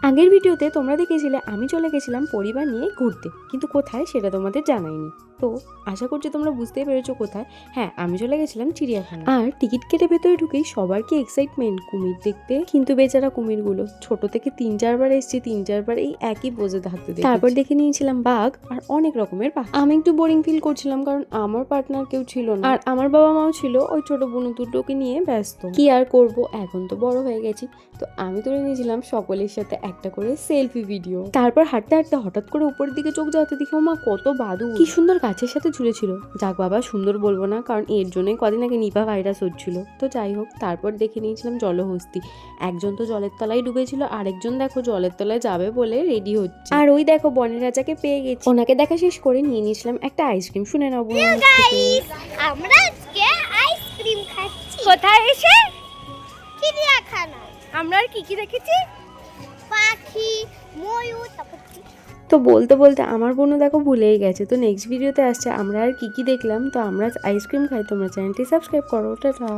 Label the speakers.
Speaker 1: আগের ভিডিওতে তোমরা দেখেছিলে আমি চলে গেছিলাম পরিবার নিয়ে ঘুরতে, কিন্তু কোথায় সেটা তোমাদের জানাইনি। তো আশা করছি তোমরা বুঝতেই পেরেছো কোথায়। হ্যাঁ, আমি চলে গেছিলাম চিড়িয়াখানা। আর টিকিট কেটে ভেতরে ঢুকেই সবার কি এক্সাইটমেন্ট কুমির দেখতে, কিন্তু বেচারা কুমিরগুলো ছোট থেকে 3-4 বার এসেছি, 3-4 বার এই একই পোজে থাকতে দেখেছি। তারপর দেখে নিয়েছিলাম বাঘ আর অনেক রকমের পাখি। আমি একটু বোরিং ফিল করছিলাম কারণ আমার পার্টনার কেউ ছিল না, আর আমার বাবা মাও ছিল ওই ছোট বুনু দুটোকে নিয়ে ব্যস্ত। কি আর করব, এখন তো বড় হয়ে গেছি। তো আমি তুলে নিয়েছিলাম সকলের সাথে একটা করে সেলফি ভিডিও। তারপর হাঁটতে হাঁটতে হঠাৎ করে উপরের দিকে চোখ যাওয়াতে দেখি মা কত বাদুড়, কি সুন্দর গাছের সাথে ঝুলেছিল। যাক বাবা, সুন্দর বলবো না কারণ এর জন্যই কদিন আগে নিপা ভাইরাস হচ্ছিল। তো যাই হোক, তারপর দেখে নিয়েছিলাম জলহস্তি। একজন তো জলের তলায় ডুবেছিল, আরেকজন দেখো জলের তলায় যাবে বলে রেডি হচ্ছে। আর ওই দেখো বনের রাজাকে পেয়ে গেছি। ওনাকে দেখা শেষ করে নিয়ে নিয়েছিলাম একটা আইসক্রিম। শুনে নাও
Speaker 2: আমরা আজকে আইসক্রিম খাচ্ছি। কোথায় এসে? চিড়িয়াখানা। আমরা আর কি কি দেখেছি? পাখি, ময়ূর, তারপর
Speaker 1: তো বলতে বলতে আমার বোনও দেখো ভুলেই গেছে। তো নেক্সট ভিডিওতে আসছে আমরা আর কি কি দেখলাম। তো আমরা আইসক্রিম খাই, তোমরা চ্যানেলটি সাবস্ক্রাইব করো। টাটা।